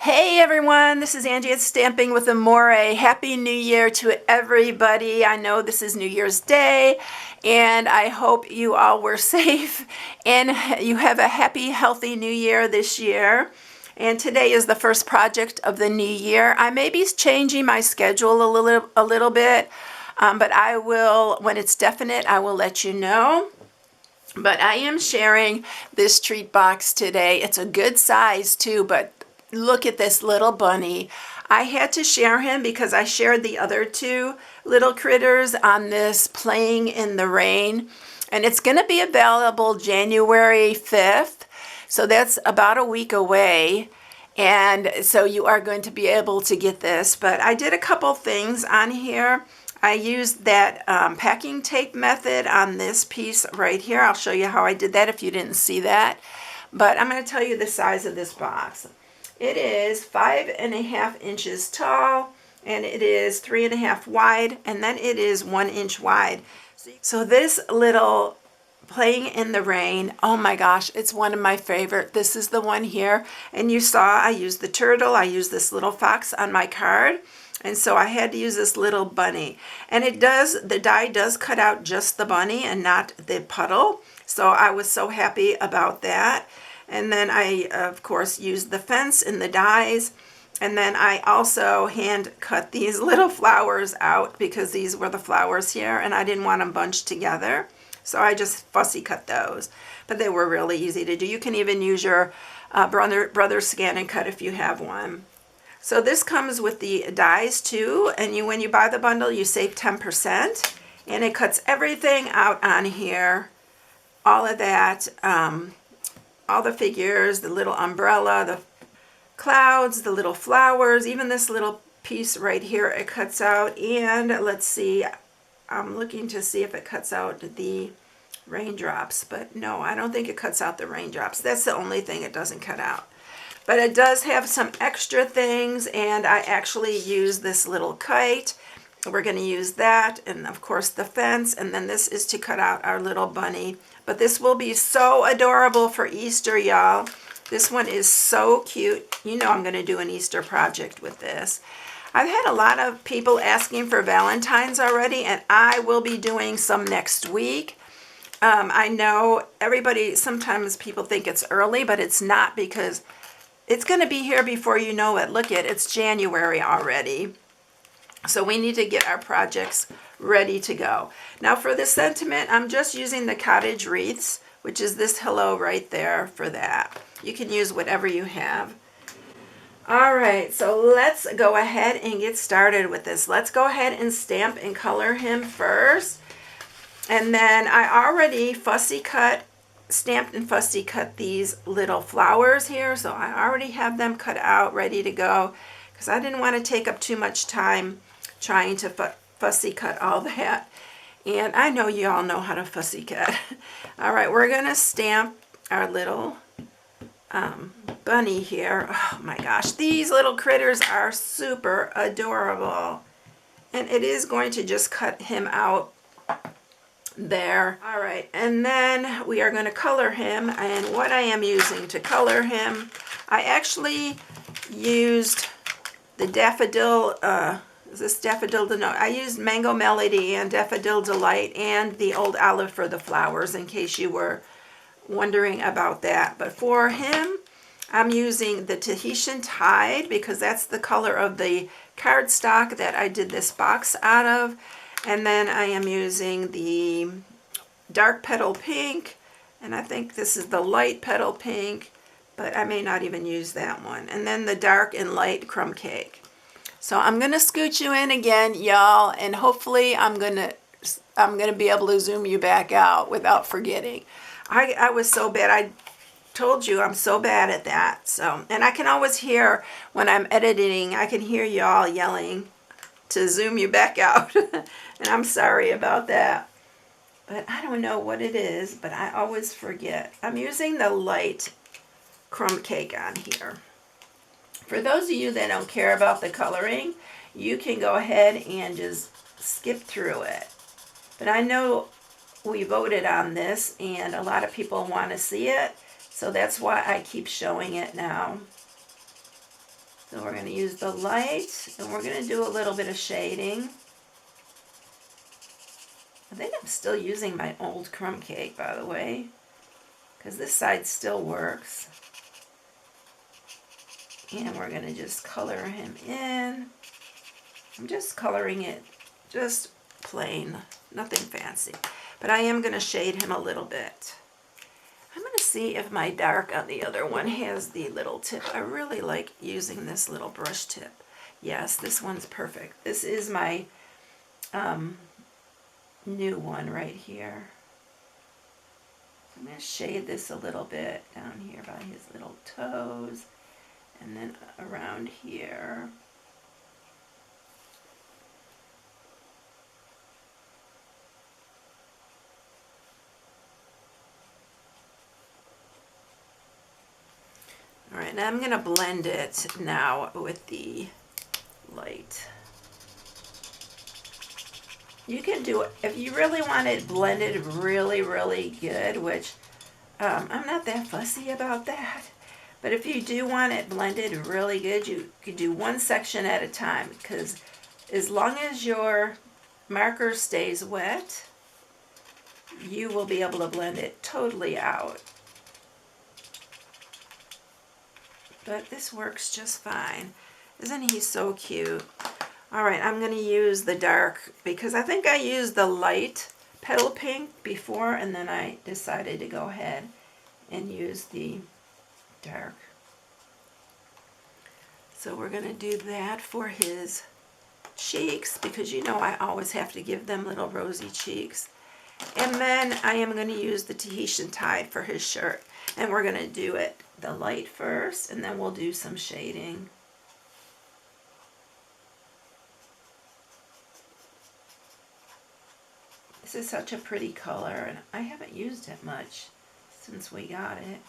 Hey everyone, this is Angie at Stamping with Amore. Happy New Year to everybody. I know this is New Year's Day and I hope you all were safe and you have a happy, healthy New Year this year. And today is the first project of the new year. I may be changing my schedule a little bit, but I will, when it's definite, I will let you know. But I am sharing this treat box today. It's a good size too, but look at this little bunny. I had to share him because I shared the other two little critters on this Playing in the Rain. And it's going to be available January 5th. So that's about a week away. And so you are going to be able to get this. But I did a couple things on here. I used that packing tape method on this piece right here. I'll show you how I did that if you didn't see that. But I'm going to tell you the size of this box. It is 5.5 inches tall, and it is 3.5 wide, and then it is 1 inch wide. So this little Playing in the Rain, oh my gosh, it's one of my favorite. This is the one here, and you saw I used the turtle, I used this little fox on my card, and so I had to use this little bunny. And it does, the die does cut out just the bunny and not the puddle, so I was so happy about that. And then I, of course, used the fence in the dies. And then I also hand cut these little flowers out because these were the flowers here and I didn't want them bunched together. So I just fussy cut those. But they were really easy to do. You can even use your brother scan and cut if you have one. So this comes with the dies too. And when you buy the bundle, you save 10%. And it cuts everything out on here. All of that. All the figures, the little umbrella, the clouds, the little flowers, even this little piece right here, it cuts out. And let's see, I'm looking to see if it cuts out the raindrops, but no, I don't think it cuts out the raindrops. That's the only thing it doesn't cut out. But it does have some extra things, and I actually use this little kite. We're going to use that, and of course the fence, and then this is to cut out our little bunny. But this will be so adorable for Easter, y'all. This one is so cute. You know I'm going to do an Easter project with this. I've had a lot of people asking for Valentine's already, and I will be doing some next week. I know everybody, sometimes people think it's early, but it's not because it's going to be here before you know it. Look it's January already. So we need to get our projects ready to go. Now for the sentiment, I'm just using the cottage wreaths, which is this hello right there for that. You can use whatever you have. All right, so let's go ahead and get started with this. Let's go ahead and stamp and color him first. And then I already stamped and fussy cut these little flowers here. So I already have them cut out, ready to go, because I didn't want to take up too much time trying to fussy cut all that. And I know you all know how to fussy cut. All right, we're going to stamp our little bunny here. Oh my gosh, these little critters are super adorable. And it is going to just cut him out there. All right, and then we are going to color him. And what I am using to color him, I actually used the Daffodil, is this Daffodil Delight? I used Mango Melody and Daffodil Delight and the Old Olive for the flowers, in case you were wondering about that. But for him, I'm using the Tahitian Tide because that's the color of the cardstock that I did this box out of. And then I am using the Dark Petal Pink, and I think this is the Light Petal Pink, but I may not even use that one. And then the Dark and Light Crumb Cake. So I'm going to scoot you in again, y'all, and hopefully I'm going to be able to zoom you back out without forgetting. I was so bad. I told you I'm so bad at that. So, and I can always hear when I'm editing, I can hear y'all yelling to zoom you back out. And I'm sorry about that. But I don't know what it is, but I always forget. I'm using the Light Crumb Cake on here. For those of you that don't care about the coloring, you can go ahead and just skip through it. But I know we voted on this and a lot of people want to see it, so that's why I keep showing it now. So we're going to use the light, and we're going to do a little bit of shading. I think I'm still using my old crumb cake, by the way, because this side still works. And we're going to just color him in. I'm just coloring it just plain, nothing fancy. But I am going to shade him a little bit. I'm going to see if my dark on the other one has the little tip. I really like using this little brush tip. Yes, this one's perfect. This is my new one right here. I'm going to shade this a little bit down here by his little toes, and then around here. All right, now I'm going to blend it now with the light. You can do it if you really want it blended really, really good, which I'm not that fussy about that. But if you do want it blended really good, you can do one section at a time, because as long as your marker stays wet, you will be able to blend it totally out. But this works just fine. Isn't he so cute? All right, I'm going to use the dark because I think I used the light petal pink before, and then I decided to go ahead and use the dark. So we're going to do that for his cheeks, because you know I always have to give them little rosy cheeks. And then I am going to use the Tahitian Tide for his shirt, and we're going to do it the light first, and then we'll do some shading. This is such a pretty color, and I haven't used it much since we got it.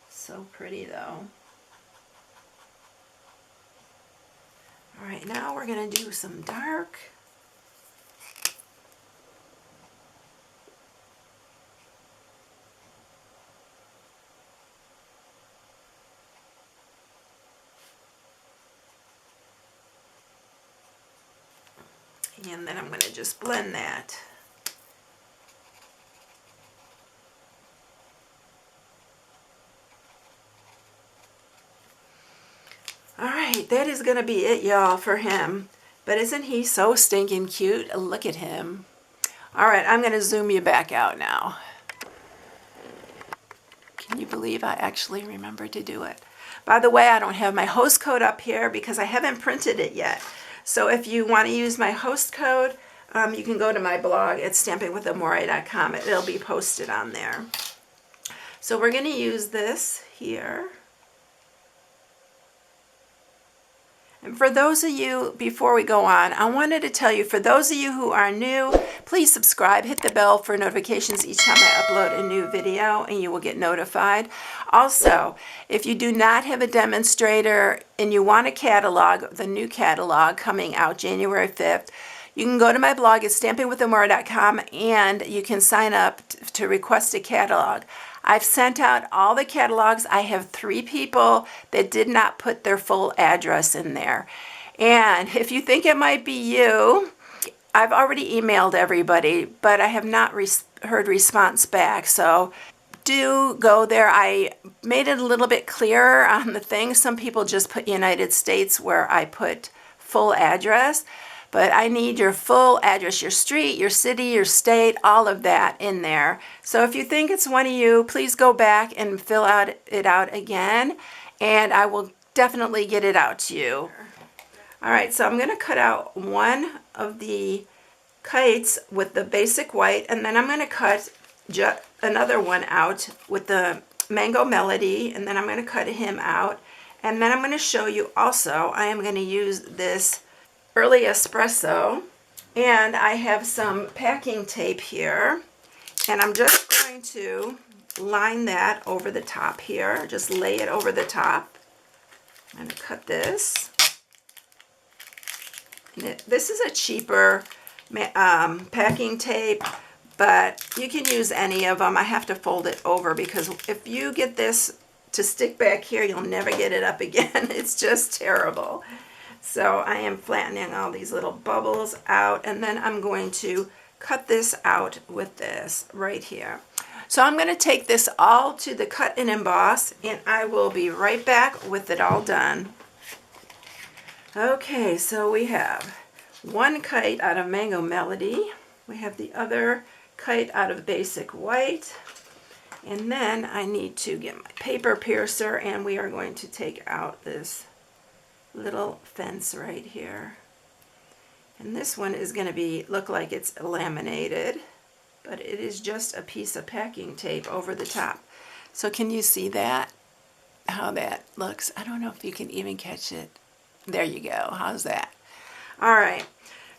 So pretty though. All right, now we're going to do some dark. And then I'm going to just blend that. All right, that is going to be it, y'all, for him. But isn't he so stinking cute? Look at him. All right, I'm going to zoom you back out now. Can you believe I actually remembered to do it? By the way, I don't have my host code up here because I haven't printed it yet. So if you want to use my host code, you can go to my blog at StampingWithAmore.com. It'll be posted on there. So we're going to use this here. And for those of you, before we go on, I wanted to tell you, for those of you who are new, please subscribe, hit the bell for notifications each time I upload a new video, and you will get notified. Also, if you do not have a demonstrator and you want a catalog, the new catalog coming out January 5th, you can go to my blog at StampingWithAmore.com, and you can sign up to request a catalog. I've sent out all the catalogs. I have 3 people that did not put their full address in there. And if you think it might be you, I've already emailed everybody, but I have not heard response back. So do go there. I made it a little bit clearer on the thing. Some people just put United States where I put full address. But I need your full address, your street, your city, your state, all of that in there. So if you think it's one of you, please go back and fill it out again, and I will definitely get it out to you. All right, so I'm going to cut out one of the kites with the basic white, and then I'm going to cut another one out with the Mango Melody, and then I'm going to cut him out. And then I'm going to show you also, I am going to use this Early Espresso, and I have some packing tape here, and I'm just going to line that over the top here, just lay it over the top. I'm going to cut this. This is a cheaper packing tape, but you can use any of them. I have to fold it over because if you get this to stick back here, you'll never get it up again. It's just terrible. So I am flattening all these little bubbles out, and then I'm going to cut this out with this right here. So I'm going to take this all to the cut and emboss, and I will be right back with it all done. Okay, so we have one kite out of Mango Melody. We have the other kite out of Basic White. And then I need to get my paper piercer, and we are going to take out this little fence right here. And this one is going to look like it's laminated, but it is just a piece of packing tape over the top. So can you see that? How that looks? I don't know if you can even catch it. There you go. How's that? All right.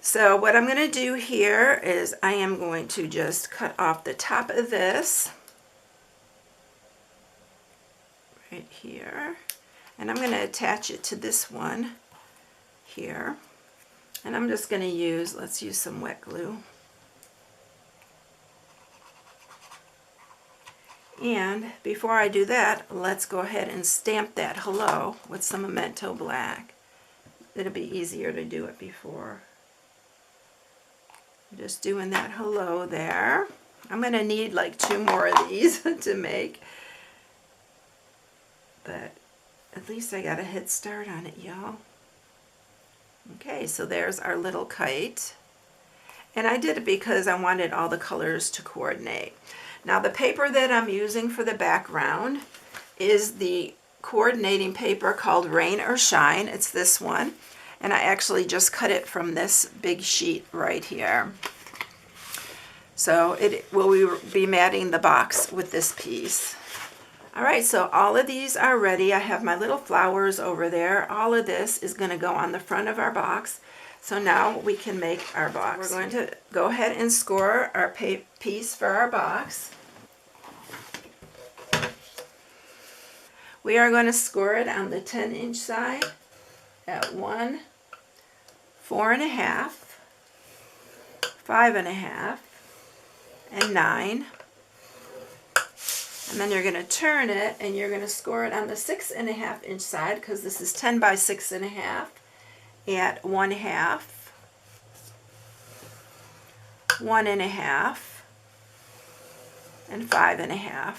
So what I'm going to do here is I am going to just cut off the top of this right here. And I'm going to attach it to this one here. And I'm just going to use, let's use some wet glue. And before I do that, let's go ahead and stamp that hello with some Memento Black. It'll be easier to do it before. Just doing that hello there. I'm going to need like 2 more of these to make. But at least I got a head start on it, y'all. Okay, so there's our little kite. And I did it because I wanted all the colors to coordinate. Now the paper that I'm using for the background is the coordinating paper called Rain or Shine. It's this one. And I actually just cut it from this big sheet right here. So it will be matting the box with this piece. All right, so all of these are ready. I have my little flowers over there. All of this is going to go on the front of our box. So now we can make our box. We're going to go ahead and score our piece for our box. We are going to score it on the 10-inch side at 1, 4.5, 5.5, and 9. And then you're going to turn it and you're going to score it on the 6.5-inch side, because this is 10 by 6.5, at 1/2, 1.5, and 5.5.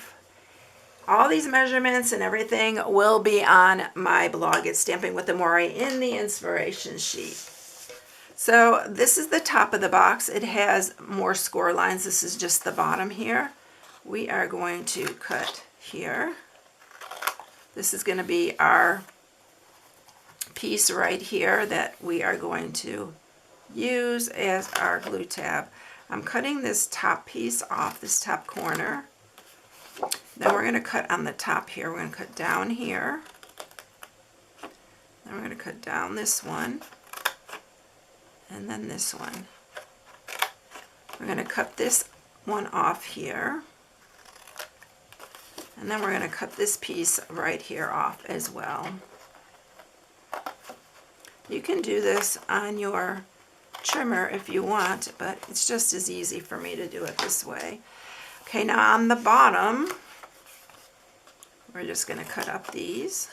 All these measurements and everything will be on my blog at Stamping with Amore in the inspiration sheet. So this is the top of the box. It has more score lines. This is just the bottom here. We are going to cut here. This is going to be our piece right here that we are going to use as our glue tab. I'm cutting this top piece off, this top corner. Then we're going to cut on the top here. We're going to cut down here. Then we're going to cut down this one. And then this one. We're going to cut this one off here. And then we're going to cut this piece right here off as well. You can do this on your trimmer if you want, but it's just as easy for me to do it this way. Okay, now on the bottom, we're just going to cut up these.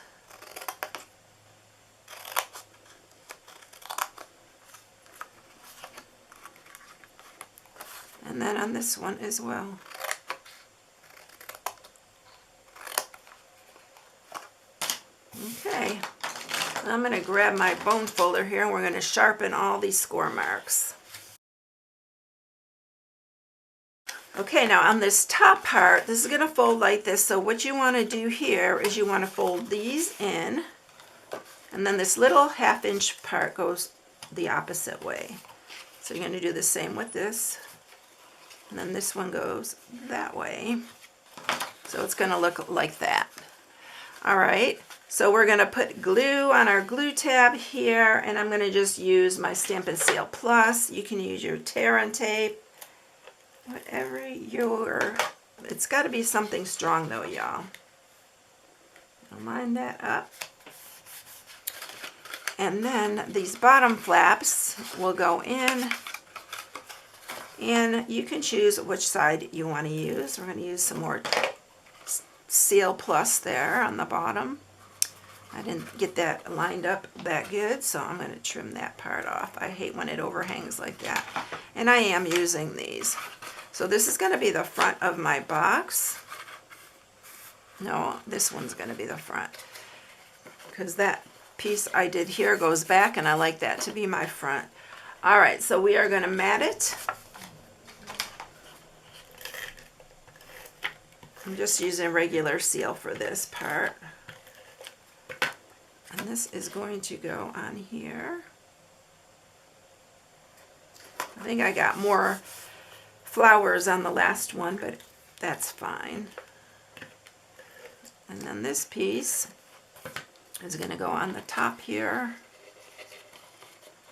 And then on this one as well. Okay, I'm going to grab my bone folder here and we're going to sharpen all these score marks. Okay, now on this top part, this is going to fold like this. So what you want to do here is you want to fold these in, and then this little 1/2-inch part goes the opposite way. So you're going to do the same with this, and then this one goes that way. So it's going to look like that. All right, so we're going to put glue on our glue tab here, and I'm going to just use my Stampin' Seal Plus. You can use your tear and tape. Whatever it's got to be something strong though, y'all. I'll line that up. And then these bottom flaps will go in, and you can choose which side you want to use. We're going to use some more seal plus there on the bottom. I didn't get that lined up that good, so I'm going to trim that part off. I hate when it overhangs like that. And I am using these. So this is going to be the front of my box. No, this one's going to be the front, because that piece I did here goes back, and I like that to be my front. All right, so we are going to mat it. I'm just using regular seal for this part. And this is going to go on here. I think I got more flowers on the last one, but that's fine. And then this piece is going to go on the top here.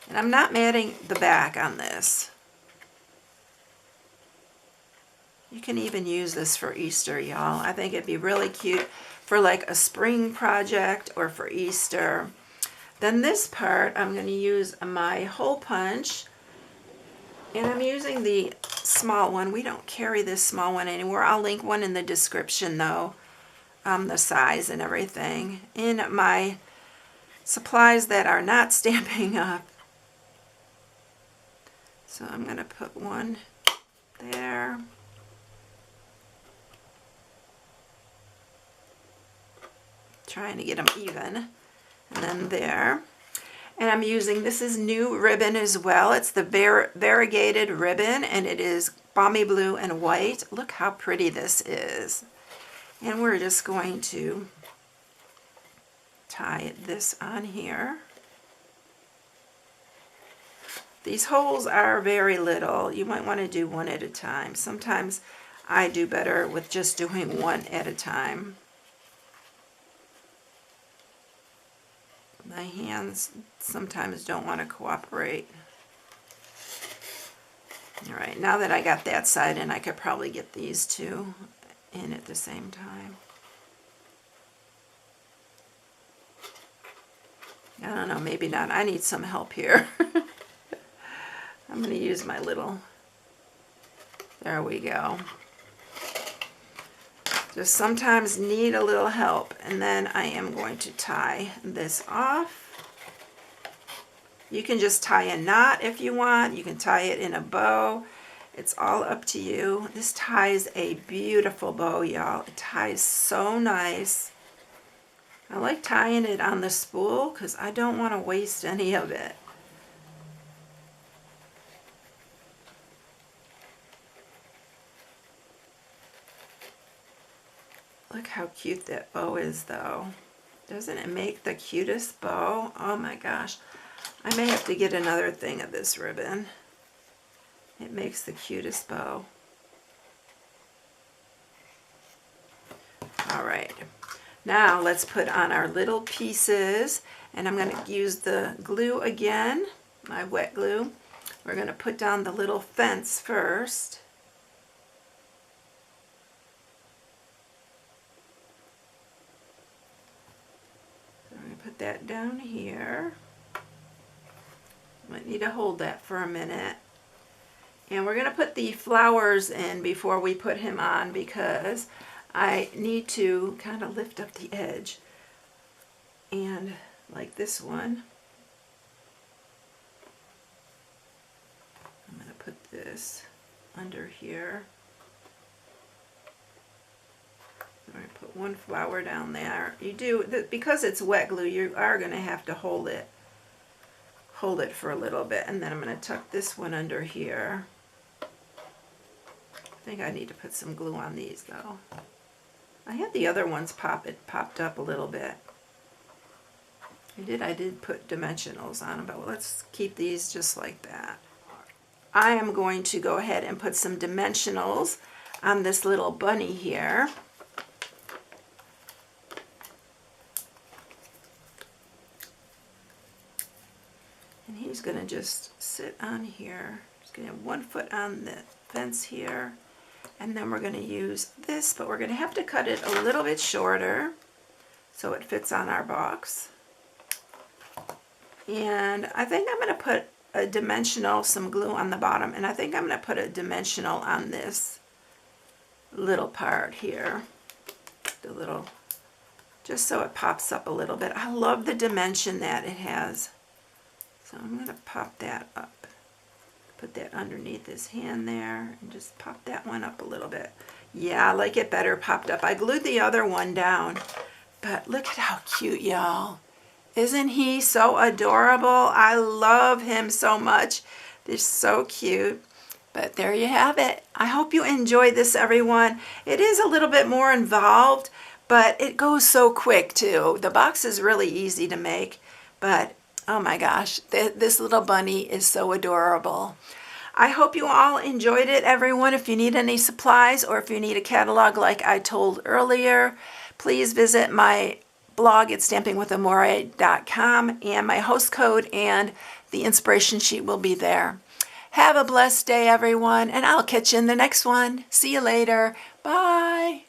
And I'm not matting the back on this. You can even use this for Easter, y'all. I think it'd be really cute for like a spring project or for Easter. Then this part, I'm going to use my hole punch. And I'm using the small one. We don't carry this small one anymore. I'll link one in the description though. The size and everything. In my supplies that are not Stampin' Up. So I'm going to put one there. Trying to get them even. And then there. And I'm using, this is new ribbon as well. It's the variegated ribbon, and it is balmy blue and white. Look how pretty this is. And we're just going to tie this on here. These holes are very little. You might want to do one at a time. Sometimes I do better with just doing one at a time. My hands sometimes don't want to cooperate. All right, now that I got that side in, I could probably get these two in at the same time. I don't know, maybe not. I need some help here. I'm going to use my little, there we go. Just sometimes need a little help. And then I am going to tie this off. You can just tie a knot if you want. You can tie it in a bow. It's all up to you. This ties a beautiful bow, y'all. It ties so nice. I like tying it on the spool because I don't want to waste any of it. Look how cute that bow is, though. Doesn't it make the cutest bow? Oh my gosh. I may have to get another thing of this ribbon. It makes the cutest bow. All right. Now let's put on our little pieces. And I'm going to use the glue again, my wet glue. We're going to put down the little fence first. Put that down here. Might need to hold that for a minute. And we're going to put the flowers in before we put him on because I need to kind of lift up the edge. And like this one, I'm going to put this under here. I'm going to put one flower down there. You do, because it's wet glue, you are going to have to hold it for a little bit. And then I'm going to tuck this one under here. I think I need to put some glue on these though. I had the other ones popped up a little bit. I did put dimensionals on them, but let's keep these just like that. I am going to go ahead and put some dimensionals on this little bunny here. And he's going to just sit on here. He's going to have 1 foot on the fence here. And then we're going to use this, but we're going to have to cut it a little bit shorter so it fits on our box. And I think I'm going to put a dimensional, some glue on the bottom, and I think I'm going to put a dimensional on this little part here. the little, just so it pops up a little bit. I love the dimension that it has. So I'm going to pop that up. Put that underneath his hand there and just pop that one up a little bit. Yeah, I like it better popped up. I glued the other one down, but look at how cute, y'all. Isn't he so adorable? I love him so much. They're so cute. But there you have it. I hope you enjoyed this, everyone. It is a little bit more involved, but it goes so quick too. The box is really easy to make, but oh my gosh, this little bunny is so adorable. I hope you all enjoyed it, everyone. If you need any supplies or if you need a catalog like I told earlier, please visit my blog at stampingwithamore.com, and my host code and the inspiration sheet will be there. Have a blessed day, everyone, and I'll catch you in the next one. See you later. Bye.